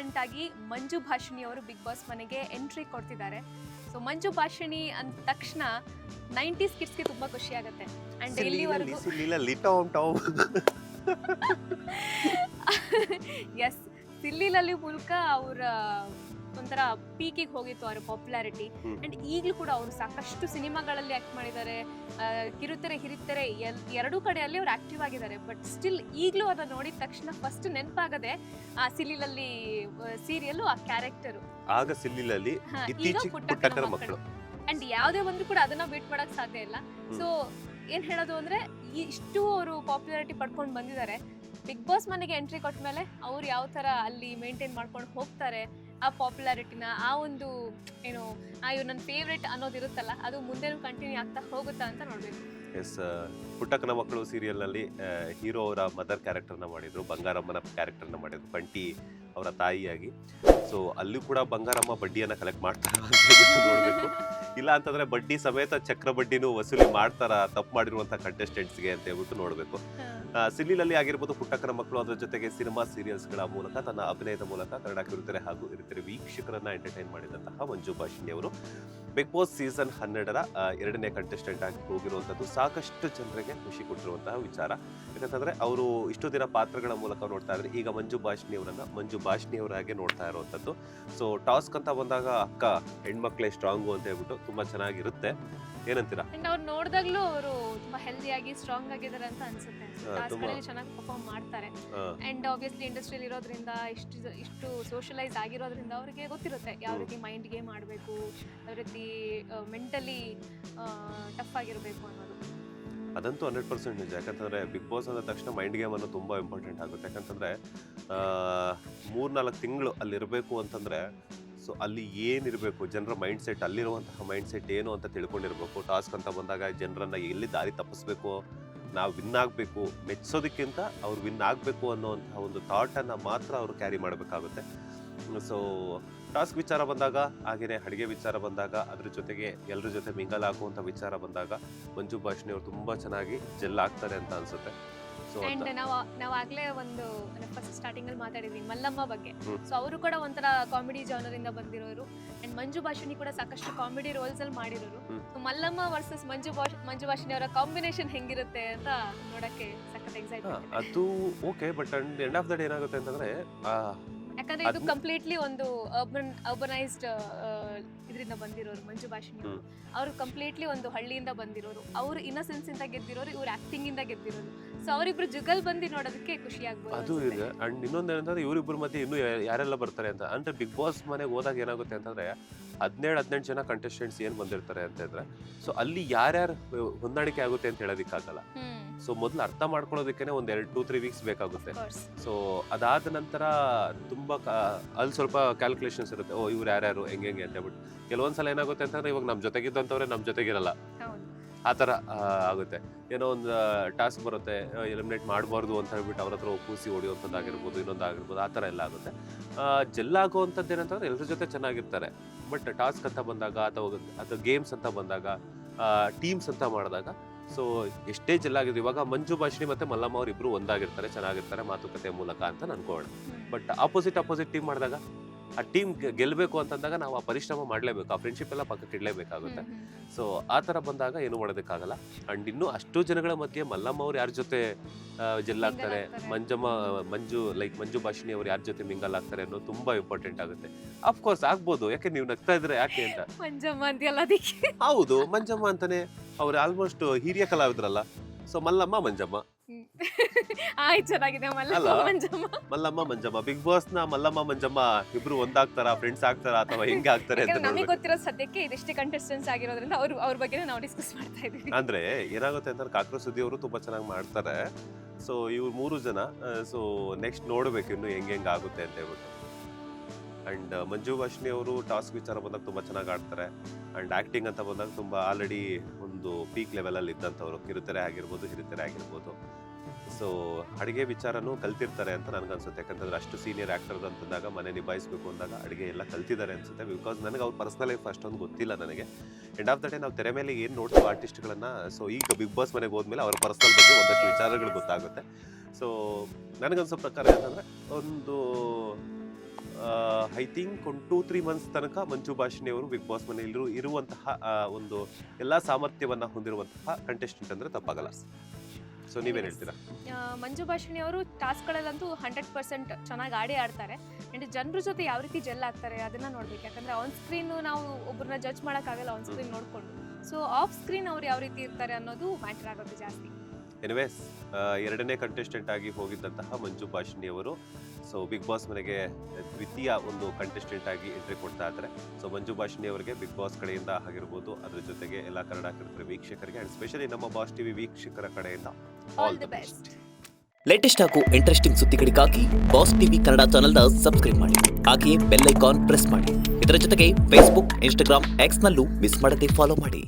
Contestant ಆಗಿ ಮಂಜು ಭಾಷಿಣಿ ಅವರು big boss ಮನೆಗೆ ಎಂಟ್ರಿ ಕೊಡ್ತಿದ್ದಾರೆ. ಸೊ ಮಂಜು ಭಾಷಿಣಿ ಅಂದ ತಕ್ಷಣ 90s ಕಿಡ್ಸ್ಗೆ ತುಂಬಾ ಖುಷಿ ಆಗುತ್ತೆ. ಅಂಡ್ ಇಲ್ಲಿವರೆಗೂ ಎಸ್, ಸಿಲ್ಲಿಲಲ್ಲಿ ಮೂಲಕ ಅವರ ಒಂಥರ ಪೀಕಿಗೆ ಹೋಗಿತ್ತು ಅವರ ಪಾಪ್ಯುಲಾರಿಟಿ. ಅಂಡ್ ಈಗಲೂ ಕೂಡ ಅವರು ಸಾಕಷ್ಟು ಸಿನಿಮಾಗಳಲ್ಲಿ ಆಕ್ಟ್ ಮಾಡಿದ್ದಾರೆ. ಕಿರುತೆರೆ ಹಿರಿತೆರೆ ಎರಡೂ ಕಡೆಯಲ್ಲಿ ಅವ್ರು ಆಕ್ಟಿವ್ ಆಗಿದ್ದಾರೆ. ಬಟ್ ಸ್ಟಿಲ್ ಈಗಲೂ ಅದನ್ನ ನೋಡಿದ ತಕ್ಷಣ ಫಸ್ಟ್ ನೆನಪಾಗದೆ ಆ ಸಿಲ್ಲಿಲಲ್ಲಿ ಸೀರಿಯಲ್ ಆ ಕ್ಯಾರೆಕ್ಟರ್ ಆಗ ಸಿಲ್ಲಿಲಲ್ಲಿ ಪುಟ್ಟಕ್ಕನ ಮಕ್ಕಳು. ಅಂಡ್ ಯಾವುದೇ ಒಂದು ಕೂಡ ಅದನ್ನ ಬಿಟ್ ಮಾಡಕ್ ಸಾಧ್ಯ ಇಲ್ಲ. ಸೊ ಏನ್ ಹೇಳೋದು ಅಂದ್ರೆ ಇಷ್ಟು ಅವರು ಪಾಪ್ಯುಲಾರಿಟಿ ಪಡ್ಕೊಂಡು ಬಂದಿದ್ದಾರೆ. ಬಿಗ್ ಬಾಸ್ ಮನೆಗೆ ಎಂಟ್ರಿ ಕೊಟ್ಟ ಮೇಲೆ ಅವ್ರು ಯಾವ ತರ ಅಲ್ಲಿ ಮೇಂಟೈನ್ ಮಾಡ್ಕೊಂಡು ಹೋಗ್ತಾರೆ ಆ ಪಾಪ್ಯುಲಾರಿಟಿನ, ಆ ಒಂದು ಏನು ಇವ್ ನನ್ನ ಫೇವ್ರೆಟ್ ಅನ್ನೋದಿರುತ್ತಲ್ಲ, ಅದು ಮುಂದೆನೂ ಕಂಟಿನ್ಯೂ ಆಗ್ತಾ ಹೋಗುತ್ತಾ ಅಂತ ನೋಡ್ಬೇಕು. ಎಸ್, ಪುಟ್ಟಕ್ಕನ ಮಕ್ಕಳು ಸೀರಿಯಲ್ನಲ್ಲಿ ಹೀರೋ ಅವರ ಮದರ್ ಕ್ಯಾರೆಕ್ಟರ್ನ ಮಾಡಿದ್ರು, ಬಂಗಾರಮ್ಮನ ಕ್ಯಾರೆಕ್ಟರ್ನ ಮಾಡಿದ್ರು, ಬಂಟಿ ಅವರ ತಾಯಿಯಾಗಿ. ಸೊ ಅಲ್ಲೂ ಕೂಡ ಬಂಗಾರಮ್ಮ ಬಡ್ಡಿಯನ್ನು ಕಲೆಕ್ಟ್ ಮಾಡ್ತಾರ ಅಂತ ಹೇಳ್ಬಿಟ್ಟು ನೋಡಬೇಕು. ಇಲ್ಲ ಅಂತಂದ್ರೆ ಬಡ್ಡಿ ಸಮೇತ ಚಕ್ರ ಬಡ್ಡಿನೂ ವಸೂಲಿ ಮಾಡ್ತಾರ ತಪ್ಪು ಮಾಡಿರುವಂಥ ಕಂಟೆಸ್ಟೆಂಟ್ಸ್ಗೆ ಅಂತ ಹೇಳ್ಬಿಟ್ಟು ನೋಡಬೇಕು. ಸಿಲ್ಲಿಲಲ್ಲಿ ಆಗಿರ್ಬೋದು ಪುಟ್ಟಕ್ಕನ ಮಕ್ಕಳು, ಅದರ ಜೊತೆಗೆ ಸಿನಿಮಾ ಸೀರಿಯಲ್ಸ್ಗಳ ಮೂಲಕ ತನ್ನ ಅಭಿನಯದ ಮೂಲಕ ಕನ್ನಡ ಕಿರುತೆರೆ ಹಾಗೂ ಹಿರಿತೆರೆ ವೀಕ್ಷಕರನ್ನ ಎಂಟರ್ಟೈನ್ ಮಾಡಿದಂತಹ ಮಂಜು ಭಾಷಿಣಿ ಅವರು ಬಿಗ್ ಬಾಸ್ ಸೀಸನ್ 12ರ 2ನೇ ಕಂಟೆಸ್ಟೆಂಟ್ ಆಗಿ ಹೋಗಿರುವಂಥದ್ದು ಸಾಕಷ್ಟು ಜನರಿಗೆ ಖುಷಿ ಕೊಟ್ಟಿರುವಂತಹ ವಿಚಾರ. ಯಾಕಂತಂದ್ರೆ ಅವರು ಇಷ್ಟು ದಿನ ಪಾತ್ರಗಳ ಮೂಲಕ ನೋಡ್ತಾ ಇದ್ರೆ, ಈಗ ಮಂಜು ಭಾಷಿಣಿ ಅವರನ್ನ ಮಂಜು ಭಾಷಿಣಿ ಅವರಾಗೆ ನೋಡ್ತಾ ಇರುವಂಥದ್ದು. ಸೊ ಟಾಸ್ಕ್ ಅಂತ ಬಂದಾಗ ಅಕ್ಕ ಹೆಣ್ಮಕ್ಳೇ ಸ್ಟ್ರಾಂಗು ಅಂತ ಹೇಳ್ಬಿಟ್ಟು ತುಂಬಾ ಚೆನ್ನಾಗಿರುತ್ತೆ. ಏನಂತೀರಾ? ಅಂಡ್ ಅವ್ರು ನೋಡಿದಾಗ್ಲೂ ಅವರು ತುಂಬಾ ಹೆಲ್ದಿಯಾಗಿ ಸ್ಟ್ರಾಂಗ್ ಆಗಿದ್ದಾರೆ ಅಂತ ಅನ್ಸುತ್ತೆ. ಟಾಸ್ಕ್ಗಳಲ್ಲಿ ಚೆನ್ನಾಗಿ ಪರ್ಫಾರ್ಮ್ ಮಾಡ್ತಾರೆ. ಅಂಡ್ ಆಬ್ವಿಯಸ್ಲಿ ಇಂಡಸ್ಟ್ರಿಯಲ್ಲಿ ಇರೋದ್ರಿಂದ ಇಷ್ಟು ಸೋಷಲೈಸ್ ಆಗಿರೋದ್ರಿಂದ ಅವರಿಗೆ ಗೊತ್ತಿರುತ್ತೆ ಯಾವ ರೀತಿ ಮೈಂಡ್ ಗೇಮ್ ಮಾಡಬೇಕು, ಯಾವ ರೀತಿ ಮೆಂಟಲಿ ಟಫ್ ಆಗಿರಬೇಕು ಅನ್ನೋದು. ಅದಂತೂ 100% ನಿಜ. ಯಾಕಂತಂದ್ರೆ ಬಿಗ್ ಬಾಸ್ ಅಂದ ತಕ್ಷಣ ಮೈಂಡ್ ಗೇಮ್ ಅನ್ನೋ ತುಂಬಾ ಇಂಪಾರ್ಟೆಂಟ್ ಆಗುತ್ತೆ. ಯಾಕಂತಂದ್ರೆ 3-4 ತಿಂಗಳು ಅಲ್ಲಿರಬೇಕು ಅಂತಂದ್ರೆ, ಸೊ ಅಲ್ಲಿ ಏನಿರಬೇಕು, ಜನರ ಮೈಂಡ್ ಸೆಟ್, ಅಲ್ಲಿರುವಂತಹ ಮೈಂಡ್ ಸೆಟ್ ಏನು ಅಂತ ತಿಳ್ಕೊಂಡಿರ್ಬೇಕು. ಟಾಸ್ಕ್ ಅಂತ ಬಂದಾಗ ಜನರನ್ನ ಎಲ್ಲಿ ದಾರಿ ತಪ್ಪಿಸ್ಬೇಕು, ನಾವು ವಿನ್ ಆಗಬೇಕು, ಮೆಚ್ಚೋದಕ್ಕಿಂತ ಅವ್ರು ವಿನ್ ಆಗಬೇಕು ಅನ್ನೋವಂತಹ ಒಂದು ಥಾಟನ್ನು ಮಾತ್ರ ಅವರು ಕ್ಯಾರಿ ಮಾಡಬೇಕಾಗುತ್ತೆ. ಸೊ ಟಾಸ್ಕ್ ವಿಚಾರ ಬಂದಾಗ, ಹಾಗೆಯೇ ಅಡುಗೆ ವಿಚಾರ ಬಂದಾಗ, ಅದ್ರ ಜೊತೆಗೆ ಎಲ್ಲರ ಜೊತೆ ಮಿಂಗಲ್ ಆಗುವಂಥ ವಿಚಾರ ಬಂದಾಗ ಮಂಜು ಭಾಷಿಣಿ ಅವರು ತುಂಬ ಚೆನ್ನಾಗಿ ಜೆಲ್ ಆಗ್ತಾರೆ ಅಂತ ಅನ್ಸುತ್ತೆ. ಅಂಡ್ ನಾವು ಆಗ್ಲೇ ಒಂದು ಫಸ್ಟ್ ಸ್ಟಾರ್ಟಿಂಗ್ ಅಲ್ಲಿ ಮಾತಾಡಿದ್ವಿ ಮಲ್ಲಮ್ಮ ಬಗ್ಗೆ. ಸೊ ಅವರು ಕೂಡ ಒಂಥರ ಕಾಮಿಡಿ ಜಾನರ್ ಇಂದ ಬಂದಿರೋರು. ಅಂಡ್ ಮಂಜು ಭಾಷಿಣಿ ಕೂಡ ಸಾಕಷ್ಟು ಕಾಮಿಡಿ ರೋಲ್ಸ್ ಅಲ್ಲಿ ಮಾಡಿರೋರು. ಸೊ ಮಲ್ಲಮ್ಮ ವರ್ಸಸ್ ಮಂಜು ಭಾಷಿಣಿ ಅವರ ಕಾಂಬಿನೇಷನ್ ಹೆಂಗಿರುತ್ತೆ ಅಂತ ನೋಡಕ್ಕೆ ಸಖತ್ ಎಕ್ಸೈಟ್ಮೆಂಟ್. ಅದು okay, but end of the day ಏನಾಗುತ್ತೆ ಅಂತಂದ್ರೆ, ಯಾಕಂದ್ರೆ ಇದು ಕಂಪ್ಲೀಟ್ಲಿ ಒಂದು ಅರ್ಬನೈಸ್ಡ್ ಇದರಿಂದ ಬಂದಿರೋರು ಮಂಜು ಭಾಷಿಣಿ ಅವರು ಕಂಪ್ಲೀಟ್ಲಿ ಒಂದು ಹಳ್ಳಿಯಿಂದ ಬಂದಿರೋರು. ಅವರು ಇನ್ನಸೆನ್ಸ್ ಇಂದ ಗೆದ್ದಿರೋರು, ಇವ್ರು ಆಕ್ಟಿಂಗ್ ಇಂದ ಗೆದ್ದಿರೋರು. ಸೊ ಅವರಿಬ್ರು ಜುಗಲ್ ಬಂದು ನೋಡೋದಕ್ಕೆ ಖುಷಿ ಆಗ್ಬೋದು. ಅದು ಇದೆ. ಅಂಡ್ ಇನ್ನೊಂದು ಏನಂತಂದ್ರೆ, ಇವರಿಬ್ಬರ ಮಧ್ಯೆ ಇನ್ನೂ ಯಾರೆಲ್ಲ ಬರ್ತಾರೆ ಅಂತ ಅಂದ್ರೆ, ಬಿಗ್ ಬಾಸ್ ಮನೆಗೆ ಹೋದಾಗ ಏನಾಗುತ್ತೆ ಅಂತಂದ್ರೆ 17-18 ಜನ ಕಂಟೆಸ್ಟೆಂಟ್ಸ್ ಏನ್ ಬಂದಿರ್ತಾರೆ ಅಂತ ಇದ್ರೆ, ಸೊ ಅಲ್ಲಿ ಯಾರ್ಯಾರು ಹೊಂದಾಣಿಕೆ ಆಗುತ್ತೆ ಅಂತ ಹೇಳೋದಿಕ್ಕಾಗಲ್ಲ. ಸೊ ಮೊದಲು ಅರ್ಥ ಮಾಡ್ಕೊಳ್ಳೋದಕ್ಕೆ ಒಂದು 2-3 ವೀಕ್ಸ್ ಬೇಕಾಗುತ್ತೆ. ಸೊ ಅದಾದ ನಂತರ ತುಂಬಾ ಅಲ್ಲಿ ಸ್ವಲ್ಪ ಕ್ಯಾಲ್ಕುಲೇಷನ್ಸ್ ಇರುತ್ತೆ. ಇವ್ರು ಯಾರ್ಯಾರು ಹೆಂಗೆ ಅಂತ ಹೇಳ್ಬಿಟ್ಟು ಕೆಲವೊಂದ್ಸಲ ಏನಾಗುತ್ತೆ ಅಂತಂದ್ರೆ, ಇವಾಗ ನಮ್ಮ ಜೊತೆಗಿದ್ದಂಥವ್ರೆ ನಮ್ಮ ಜೊತೆಗಿರಲ್ಲ, ಆ ಥರ ಆಗುತ್ತೆ. ಏನೋ ಒಂದು ಟಾಸ್ಕ್ ಬರುತ್ತೆ, ಎಲಿಮಿನೇಟ್ ಮಾಡಬಾರ್ದು ಅಂತ ಹೇಳ್ಬಿಟ್ಟು ಅವ್ರ ಹತ್ರ ಕೂಸಿ ಹೊಡಿಯುವಂಥದ್ದಾಗಿರ್ಬೋದು, ಇನ್ನೊಂದಾಗಿರ್ಬೋದು, ಆ ಥರ ಎಲ್ಲ ಆಗುತ್ತೆ. ಜೆಲ್ಲಾಗುವಂಥದ್ದು ಏನಂತಂದ್ರೆ ಎಲ್ಲರ ಜೊತೆ ಚೆನ್ನಾಗಿರ್ತಾರೆ. ಬಟ್ ಟಾಸ್ಕ್ ಅಂತ ಬಂದಾಗ ಅಥವಾ ಗೇಮ್ಸ್ ಅಂತ ಬಂದಾಗ, ಟೀಮ್ಸ್ ಅಂತ ಮಾಡಿದಾಗ, ಸೊ ಎಷ್ಟೇ ಜೆಲ್ಲಾಗಿದೆ, ಇವಾಗ ಮಂಜು ಭಾಷಿಣಿ ಮತ್ತೆ ಮಲ್ಲಮ್ಮ ಅವ್ರು ಇಬ್ರು ಒಂದಾಗಿರ್ತಾರೆ, ಚೆನ್ನಾಗಿರ್ತಾರೆ ಮಾತುಕತೆ ಮೂಲಕ ಅಂತ ಅನ್ಕೋಣ. ಬಟ್ ಆಪೋಸಿಟ್ ಟೀಮ್ ಮಾಡಿದಾಗ, ಆ ಟೀಮ್ ಗೆಲ್ಲಬೇಕು ಅಂತಂದಾಗ ನಾವು ಆ ಪರಿಶ್ರಮ ಮಾಡಲೇಬೇಕು, ಆ ಫ್ರೆಂಡ್ಶಿಪ್ ಎಲ್ಲ ಪಕ್ಕಕ್ಕೆ ಇಡಲೇಬೇಕಾಗುತ್ತೆ. ಸೊ ಆ ಥರ ಬಂದಾಗ ಏನು ಮಾಡೋದಕ್ಕಾಗಲ್ಲ. ಅಂಡ್ ಇನ್ನೂ ಅಷ್ಟು ಜನಗಳ ಮಧ್ಯೆ ಮಲ್ಲಮ್ಮ ಅವ್ರು ಯಾರ ಜೊತೆ ಜೆಲ್ಲಾಗ್ತಾರೆ, ಮಂಜು ಭಾಷಿಣಿ ಅವ್ರು ಯಾರ ಜೊತೆ ಮಿಂಗಲ್ ಆಗ್ತಾರೆ ಅನ್ನೋದು ತುಂಬಾ ಇಂಪಾರ್ಟೆಂಟ್ ಆಗುತ್ತೆ. ಅಫ್ಕೋರ್ಸ್ ಆಗ್ಬೋದು, ಯಾಕೆ ನೀವು ನಗ್ತಾ ಇದ್ರೆ ಯಾಕೆ ಅಂತ. ಹೌದು, ಮಂಜಮ್ಮ ಅಂತಾನೆ ಅವ್ರು ಆಲ್ಮೋಸ್ಟ್ ಹಿರಿಯ ಕಲಾವಿದ್ರಲ್ಲ. ಸೊ ಮಲ್ಲಮ್ಮ ಮಂಜಮ್ಮ ಚೆನ್ನಾಗಿದೆ. ಮಲ್ಲಮ್ಮ ಮಂಜಮ್ಮ ಬಿಗ್ ಬಾಸ್ ನ ಮಲ್ಲಮ್ಮ ಮಂಜಮ್ಮ ಇಬ್ರು ಒಂದಾಗ್ತಾರ, ಫ್ರೆಂಡ್ಸ್ ಆಗ್ತಾರ, ಅಥವಾ ಹೆಂಗೆ ಆಗ್ತಾರೆ ಅಂತ ನಮಗೆ ಗೊತ್ತಿರೋ ಸದ್ಯಕ್ಕೆ ಇದಿಷ್ಟೇ ಕಂಟೆಸ್ಟೆಂಟ್ಸ್ ಆಗಿರೋದ್ರಿಂದ ಅವ್ರ ಬಗ್ಗೆ ನಾವು ಡಿಸ್ಕಸ್ ಮಾಡ್ತಾ ಇದೀವಿ. ಅಂದ್ರೆ ಏನಾಗುತ್ತೆ ಅಂತಂದ್ರೆ, ಕಾಕ್ರೋಚ್ ಸುದ್ದಿ ಅವರು ತುಂಬಾ ಚೆನ್ನಾಗಿ ಮಾಡ್ತಾರೆ. ಸೊ ಇವ್ರು 3 ಜನ, ಸೊ ನೆಕ್ಸ್ಟ್ ನೋಡ್ಬೇಕು ಇನ್ನು ಹೆಂಗ್ ಆಗುತ್ತೆ ಅಂತ ಹೇಳ್ಬಿಟ್ಟು. ಅಂಡ್ ಮಂಜು ಭಾಷಿಣಿ ಅವರು ಟಾಸ್ಕ್ ವಿಚಾರ ಬಂದಾಗ ತುಂಬಾ ಚೆನ್ನಾಗಿ ಆಡ್ತಾರೆ. ಅಂಡ್ ಆಕ್ಟಿಂಗ್ ಅಂತ ಬಂದಾಗ ತುಂಬಾ ಆಲ್ರೆಡಿ ಒಂದು ಪೀಕ್ ಲೆವೆಲ್ ಅಲ್ಲಿ ಇದ್ದಂಥವ್ರು, ಕಿರುತೆರೆ ಆಗಿರ್ಬೋದು, ಹಿರಿತೆರೆ ಆಗಿರ್ಬೋದು. ಸೊ ಅಡುಗೆ ವಿಚಾರನೂ ಕಲ್ತಿರ್ತಾರೆ ಅಂತ ನನಗನ್ಸುತ್ತೆ. ಯಾಕಂತಂದ್ರೆ ಅಷ್ಟು ಸೀನಿಯರ್ ಆ್ಯಕ್ಟರ್ ಅಂತಂದಾಗ, ಮನೆ ನಿಭಾಯಿಸಬೇಕು ಅಂದಾಗ ಅಡುಗೆ ಎಲ್ಲ ಕಲ್ತಿದ್ದಾರೆ ಅನ್ಸುತ್ತೆ. ಬಿಕಾಸ್ ನನಗೆ ಅವ್ರ ಪರ್ಸನಲ್ ಲೈಫ್ ಅಷ್ಟೊಂದು ಗೊತ್ತಿಲ್ಲ ನನಗೆ. ಎಂಡ್ ಆಫ್ ದ ಡೇ ನಾವು ತೆರೆ ಮೇಲೆ ಏನು ನೋಡ್ತೀವಿ ಆರ್ಟಿಸ್ಟ್ಗಳನ್ನ, ಸೊ ಈಗ ಬಿಗ್ ಬಾಸ್ ಮನೆಗೆ ಹೋದ್ಮೇಲೆ ಅವ್ರ ಪರ್ಸನಲ್ ಬಗ್ಗೆ ಒಂದಷ್ಟು ವಿಚಾರಗಳು ಗೊತ್ತಾಗುತ್ತೆ. ಸೊ ನನಗನ್ಸೋ ಪ್ರಕಾರ ಏನಂದರೆ, ಒಂದು ಐ ಥಿಂಕ್ ಒಂದು 2-3 ಮಂತ್ಸ್ ತನಕ ಮಂಜು ಭಾಷಿಣಿ ಅವರು ಬಿಗ್ ಬಾಸ್ ಮನೆಯಲ್ಲಿ ಇರುವಂತಹ ಒಂದು ಎಲ್ಲ ಸಾಮರ್ಥ್ಯವನ್ನ ಹೊಂದಿರುವಂತಹ ಕಂಟೆಸ್ಟೆಂಟ್ ಅಂದ್ರೆ ತಪ್ಪಾಗಲ್ಲ. ಸೊ ನೀವೇನು ಹೇಳ್ತೀರಾ? ಮಂಜು ಭಾಷಿಣಿ ಅವರು ಟಾಸ್ಕ್ಗಳಲ್ಲಂತೂ 100% ಚೆನ್ನಾಗಿ ಆಡ್ತಾರೆ. ಆ್ಯಂಡ್ ಜನರ ಜೊತೆ ಯಾವ ರೀತಿ ಜೆಲ್ ಆಗ್ತಾರೆ ಅದನ್ನ ನೋಡ್ಬೇಕು. ಯಾಕಂದ್ರೆ ಆನ್ ಸ್ಕ್ರೀನ್ ನಾವು ಒಬ್ಬರನ್ನ ಜಡ್ಜ್ ಮಾಡೋಕ್ಕಾಗಲ್ಲ ಆನ್ ಸ್ಕ್ರೀನ್ ನೋಡ್ಕೊಂಡು. ಸೊ ಆಫ್ ಸ್ಕ್ರೀನ್ ಅವ್ರು ಯಾವ ರೀತಿ ಇರ್ತಾರೆ ಅನ್ನೋದು ಮ್ಯಾಟರ್ ಆಗುತ್ತೆ ಜಾಸ್ತಿ. ಎನಿವೇಸ್, ಎರಡನೇ ಕಂಟೆಸ್ಟೆಂಟ್ ಆಗಿ ಹೋಗಿದ್ದಂತಹ ಮಂಜು ಭಾಷಿಣಿ ಅವರು ಸೊ ಬಿಗ್ ಬಾಸ್ ಮನೆಗೆ ದ್ವಿತೀಯ ಒಂದು ಕಂಟೆಸ್ಟೆಂಟ್ ಆಗಿ ಎಂಟ್ರಿ ಕೊಡ್ತಾ ಇದ್ದಾರೆ. ಸೊ ಮಂಜು ಭಾಷಿಣಿ ಅವರಿಗೆ ಬಿಗ್ ಬಾಸ್ ಕಡೆಯಿಂದ ಆಗಿರ್ಬೋದು, ಅದ್ರ ಜೊತೆಗೆ ಎಲ್ಲ ಕನ್ನಡ ಕಿರುತೆರೆ ವೀಕ್ಷಕರಿಗೆ ಅಂಡ್ ಸ್ಪೆಷಲಿ ನಮ್ಮ ಬಾಸ್ ಟಿವಿ ವೀಕ್ಷಕರ ಕಡೆಯಿಂದ ಆಲ್ ದಿ ಬೆಸ್ಟ್. ಲೇಟೆಸ್ಟ್ ಹಾಗೂ ಇಂಟ್ರೆಸ್ಟಿಂಗ್ ಸುದ್ದಿಗಳಿಗಾಗಿ ಬಾಸ್ ಟಿವಿ ಕನ್ನಡ ಚಾನೆಲ್ನ ಸಬ್ಸ್ಕ್ರೈಬ್ ಮಾಡಿ. ಹಾಗೆಯೇ ಬೆಲ್ ಐಕಾನ್ ಪ್ರೆಸ್ ಮಾಡಿ. ಇದರ ಜೊತೆಗೆ ಫೇಸ್ಬುಕ್, ಇನ್ಸ್ಟಾಗ್ರಾಮ್, ಎಕ್ಸ್ನಲ್ಲೂ ಮಿಸ್ ಮಾಡದೆ ಫಾಲೋ ಮಾಡಿ.